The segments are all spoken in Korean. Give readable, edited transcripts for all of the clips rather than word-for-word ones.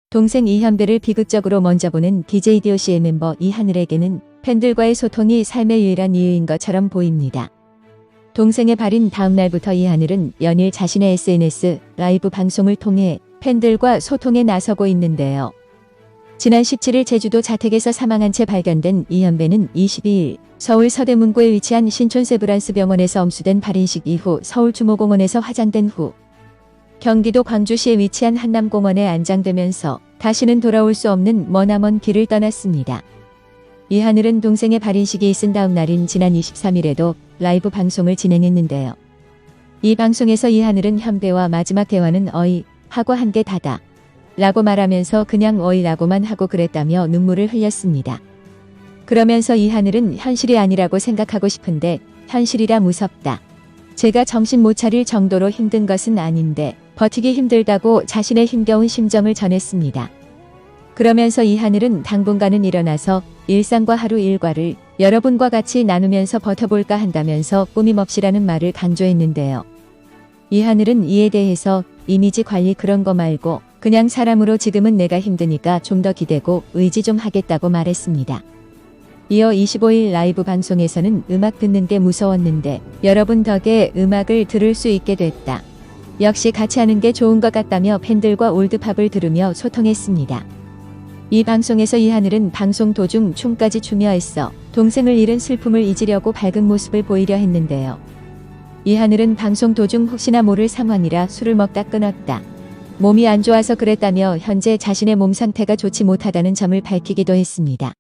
동생 이현배를 비극적으로 먼저 보는 DJ DOC의 멤버 이하늘에게는 팬들과의 소통이 삶의 유일한 이유인 것처럼 보입니다. 동생의 발인 다음 날부터 이하늘은 연일 자신의 SNS 라이브 방송을 통해 팬들과 소통에 나서고 있는데요. 지난 17일 제주도 자택에서 사망한 채 발견된 이현배는 22일 서울 서대문구에 위치한 신촌 세브란스 병원에서 엄수된 발인식 이후 서울 주모공원에서 화장된 후 경기도 광주시에 위치한 한남공원에 안장되면서 다시는 돌아올 수 없는 머나먼 길을 떠났습니다. 이하늘은 동생의 발인식이 있은 다음 날인 지난 23일에도 라이브 방송을 진행했는데요. 이 방송에서 이하늘은 현배와 마지막 대화는 어이 하고 한 게 다다 라고 말하면서 그냥 어이라고만 하고 그랬다며 눈물을 흘렸습니다. 그러면서 이하늘은 현실이 아니라고 생각하고 싶은데 현실이라 무섭다. 제가 정신 못 차릴 정도로 힘든 것은 아닌데 버티기 힘들다고 자신의 힘겨운 심정을 전했습니다. 그러면서 이하늘은 당분간은 일어나서 일상과 하루 일과를 여러분과 같이 나누면서 버텨볼까 한다면서 꾸밈없이라는 말을 강조했는데요. 이하늘은 이에 대해서 이미지 관리 그런 거 말고 그냥 사람으로 지금은 내가 힘드니까 좀 더 기대고 의지 좀 하겠다고 말했습니다. 이어 25일 라이브 방송에서는 음악 듣는 게 무서웠는데 여러분 덕에 음악을 들을 수 있게 됐다. 역시 같이 하는 게 좋은 것 같다며 팬들과 올드팝을 들으며 소통했습니다. 이 방송에서 이하늘은 방송 도중 춤까지 추며 애써 동생을 잃은 슬픔을 잊으려고 밝은 모습을 보이려 했는데요. 이하늘은 방송 도중 혹시나 모를 상황이라 술을 먹다 끊었다. 몸이 안 좋아서 그랬다며 현재 자신의 몸 상태가 좋지 못하다는 점을 밝히기도 했습니다.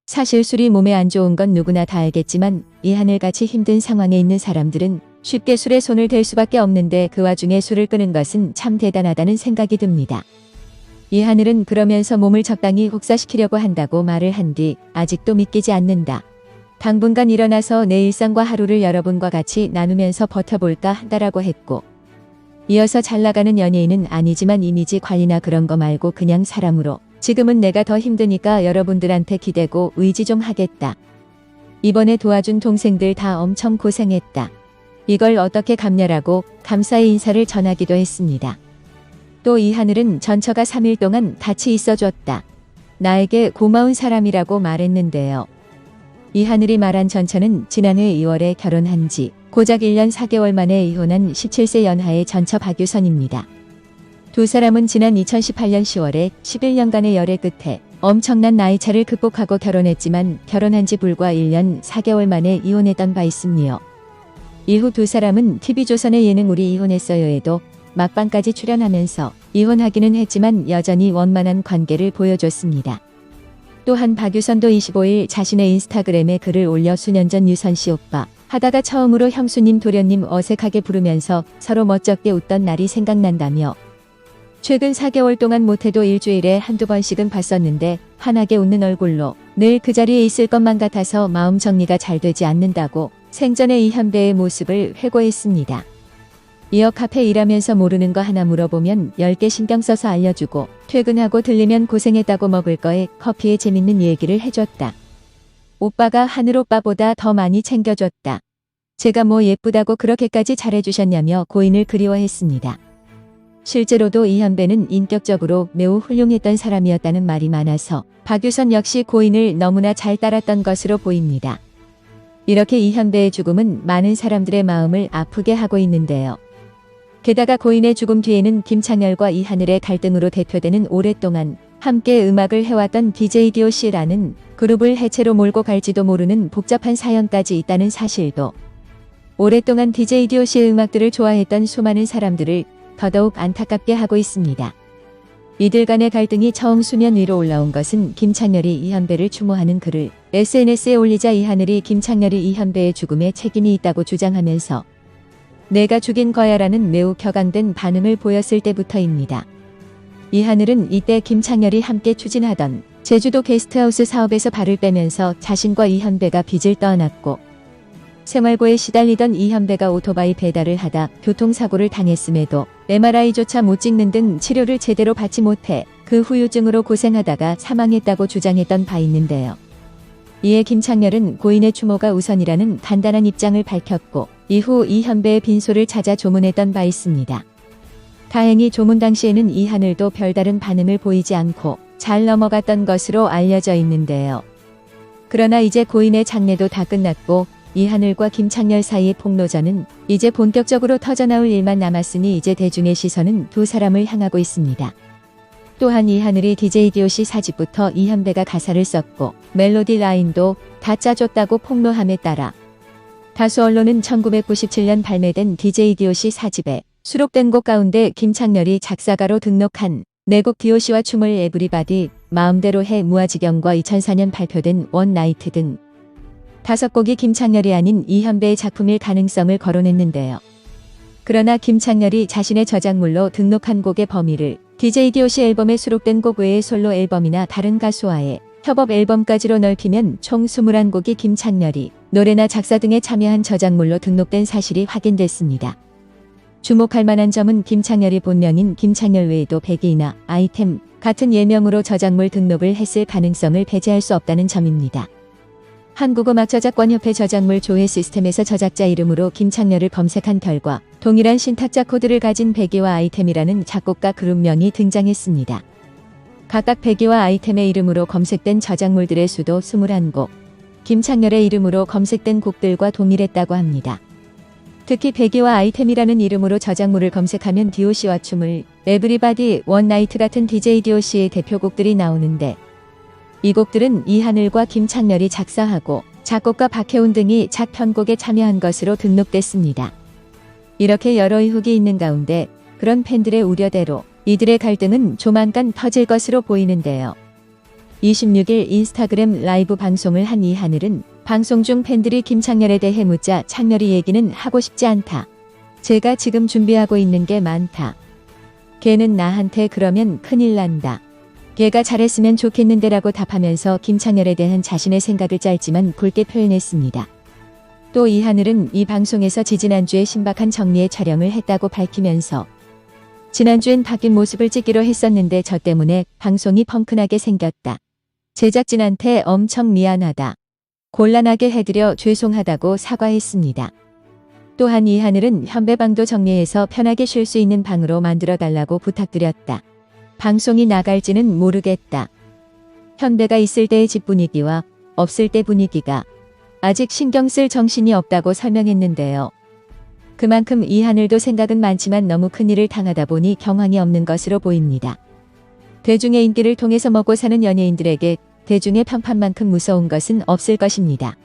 사실 술이 몸에 안 좋은 건 누구나 다 알겠지만 이하늘같이 힘든 상황에 있는 사람들은 쉽게 술에 손을 댈 수밖에 없는데 그 와중에 술을 끊은 것은 참 대단하다는 생각이 듭니다. 이하늘은 그러면서 몸을 적당히 혹사시키려고 한다고 말을 한 뒤 아직도 믿기지 않는다. 당분간 일어나서 내 일상과 하루를 여러분과 같이 나누면서 버텨볼까 한다라고 했고 이어서 잘나가는 연예인은 아니지만 이미지 관리나 그런 거 말고 그냥 사람으로 지금은 내가 더 힘드니까 여러분들한테 기대고 의지 좀 하겠다. 이번에 도와준 동생들 다 엄청 고생했다. 이걸 어떻게 갚냐라고 감사의 인사를 전하기도 했습니다. 또 이하늘은 전처가 3일 동안 같이 있어줬다. 나에게 고마운 사람이라고 말했는데요. 이하늘이 말한 전처는 지난해 2월에 결혼한 지 고작 1년 4개월 만에 이혼한 17세 연하의 전처 박유선입니다. 두 사람은 지난 2018년 10월에 11년간의 열애 끝에 엄청난 나이차를 극복하고 결혼했지만 결혼한 지 불과 1년 4개월 만에 이혼했던 바 있으며 이후 두 사람은 TV조선의 예능 우리 이혼했어요에도 막방까지 출연하면서 이혼하기는 했지만 여전히 원만한 관계를 보여줬습니다. 또한 박유선도 25일 자신의 인스타그램에 글을 올려 수년 전 유선씨 오빠 하다가 처음으로 형수님 도련님 어색하게 부르면서 서로 멋쩍게 웃던 날이 생각난다며 최근 4개월 동안 못해도 일주일에 한두 번씩은 봤었는데 환하게 웃는 얼굴로 늘 그 자리에 있을 것만 같아서 마음 정리가 잘 되지 않는다고 생전의 이현배의 모습을 회고했습니다. 이어 카페 일하면서 모르는 거 하나 물어보면 10개 신경 써서 알려주고 퇴근하고 들리면 고생했다고 먹을 거에 커피에 재밌는 얘기를 해줬다. 오빠가 하늘 오빠보다 더 많이 챙겨줬다. 제가 뭐 예쁘다고 그렇게까지 잘해주셨냐며 고인을 그리워했습니다. 실제로도 이현배는 인격적으로 매우 훌륭했던 사람이었다는 말이 많아서 박유선 역시 고인을 너무나 잘 따랐던 것으로 보입니다. 이렇게 이현배의 죽음은 많은 사람들의 마음을 아프게 하고 있는데요. 게다가 고인의 죽음 뒤에는 김창렬과 이하늘의 갈등으로 대표되는 오랫동안 함께 음악을 해왔던 DJ DOC라는 그룹을 해체로 몰고 갈지도 모르는 복잡한 사연까지 있다는 사실도 오랫동안 DJ DOC의 음악들을 좋아했던 수많은 사람들을 더더욱 안타깝게 하고 있습니다. 이들 간의 갈등이 처음 수면 위로 올라온 것은 김창렬이 이현배를 추모하는 글을 SNS에 올리자 이하늘이 김창렬이 이현배의 죽음에 책임이 있다고 주장하면서 내가 죽인 거야라는 매우 격앙된 반응을 보였을 때부터입니다. 이하늘은 이때 김창렬이 함께 추진하던 제주도 게스트하우스 사업에서 발을 빼면서 자신과 이현배가 빚을 떠안았고 생활고에 시달리던 이현배가 오토바이 배달을 하다 교통사고를 당했음에도 MRI조차 못 찍는 등 치료를 제대로 받지 못해 그 후유증으로 고생하다가 사망했다고 주장했던 바 있는데요. 이에 김창렬은 고인의 추모가 우선이라는 단단한 입장을 밝혔고 이후 이현배의 빈소를 찾아 조문했던 바 있습니다. 다행히 조문 당시에는 이하늘도 별다른 반응을 보이지 않고 잘 넘어갔던 것으로 알려져 있는데요. 그러나 이제 고인의 장례도 다 끝났고 이하늘과 김창렬 사이의 폭로전은 이제 본격적으로 터져나올 일만 남았으니 이제 대중의 시선은 두 사람을 향하고 있습니다. 또한 이하늘이 DJ DOC 4집부터 이현배가 가사를 썼고 멜로디 라인도 다 짜줬다고 폭로함에 따라 다수 언론은 1997년 발매된 DJ DOC 4집에 수록된 곡 가운데 김창렬이 작사가로 등록한 4곡 DOC와 춤을 에브리바디, 마음대로 해 무아지경과 2004년 발표된 원나이트 등 5곡이 김창렬이 아닌 이현배의 작품일 가능성을 거론했는데요. 그러나 김창렬이 자신의 저작물로 등록한 곡의 범위를 DJ DOC 앨범에 수록된 곡 외의 솔로 앨범이나 다른 가수와의 협업 앨범까지로 넓히면 총 21곡이 김창렬이 노래나 작사 등에 참여한 저작물로 등록된 사실이 확인됐습니다. 주목할 만한 점은 김창렬이 본명인 김창렬 외에도 백이나 아이템 같은 예명으로 저작물 등록을 했을 가능성을 배제할 수 없다는 점입니다. 한국음악저작권협회 저작물 조회 시스템에서 저작자 이름으로 김창렬을 검색한 결과 동일한 신탁자 코드를 가진 백이와 아이템이라는 작곡가 그룹명이 등장했습니다. 각각 백이와 아이템의 이름으로 검색된 저작물들의 수도 21곡, 김창렬의 이름으로 검색된 곡들과 동일했다고 합니다. 특히 백이와 아이템이라는 이름으로 저작물을 검색하면 DOC와 춤을, 에브리바디, 원나이트 같은 DJ DOC의 대표곡들이 나오는데 이 곡들은 이하늘과 김창렬이 작사하고 작곡가 박혜운 등이 작편곡에 참여한 것으로 등록됐습니다. 이렇게 여러 의혹이 있는 가운데 그런 팬들의 우려대로 이들의 갈등은 조만간 터질 것으로 보이는데요. 26일 인스타그램 라이브 방송을 한 이하늘은 방송 중 팬들이 김창렬에 대해 묻자 창렬이 얘기는 하고 싶지 않다. 제가 지금 준비하고 있는 게 많다. 걔는 나한테 그러면 큰일 난다. 걔가 잘했으면 좋겠는데 라고 답하면서 김창렬에 대한 자신의 생각을 짧지만 굵게 표현했습니다. 또 이하늘은 이 방송에서 지지난주에 신박한 정리의 촬영을 했다고 밝히면서 지난주엔 바뀐 모습을 찍기로 했었는데 저 때문에 방송이 펑크나게 생겼다. 제작진한테 엄청 미안하다. 곤란하게 해드려 죄송하다고 사과했습니다. 또한 이하늘은 현배방도 정리해서 편하게 쉴 수 있는 방으로 만들어달라고 부탁드렸다. 방송이 나갈지는 모르겠다. 현배가 있을 때의 집 분위기와 없을 때 분위기가 아직 신경 쓸 정신이 없다고 설명했는데요. 그만큼 이하늘도 생각은 많지만 너무 큰일을 당하다 보니 경황이 없는 것으로 보입니다. 대중의 인기를 통해서 먹고 사는 연예인들에게 대중의 평판만큼 무서운 것은 없을 것입니다.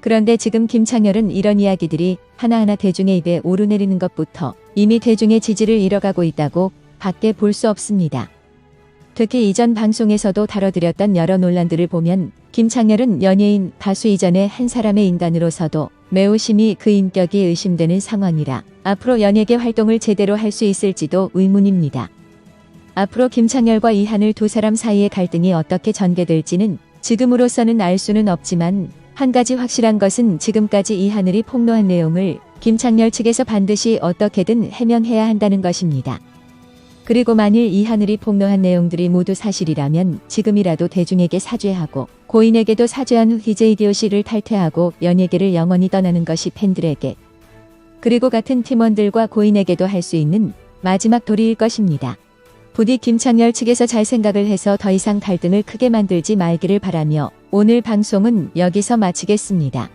그런데 지금 김창렬은 이런 이야기들이 하나하나 대중의 입에 오르내리는 것부터 이미 대중의 지지를 잃어가고 있다고 밖에 볼 수 없습니다. 특히 이전 방송에서도 다뤄드렸던 여러 논란들을 보면 김창렬은 연예인, 가수 이전의 한 사람의 인간으로서도 매우 심히 그 인격이 의심되는 상황이라 앞으로 연예계 활동을 제대로 할 수 있을지도 의문입니다. 앞으로 김창렬과 이하늘 두 사람 사이의 갈등이 어떻게 전개될지는 지금으로서는 알 수는 없지만 한 가지 확실한 것은 지금까지 이하늘이 폭로한 내용을 김창렬 측에서 반드시 어떻게든 해명해야 한다는 것입니다. 그리고 만일 이하늘이 폭로한 내용들이 모두 사실이라면 지금이라도 대중에게 사죄하고 고인에게도 사죄한 후 DJ DOC를 탈퇴하고 연예계를 영원히 떠나는 것이 팬들에게 그리고 같은 팀원들과 고인에게도 할 수 있는 마지막 도리일 것입니다. 부디 김창렬 측에서 잘 생각을 해서 더 이상 갈등을 크게 만들지 말기를 바라며 오늘 방송은 여기서 마치겠습니다.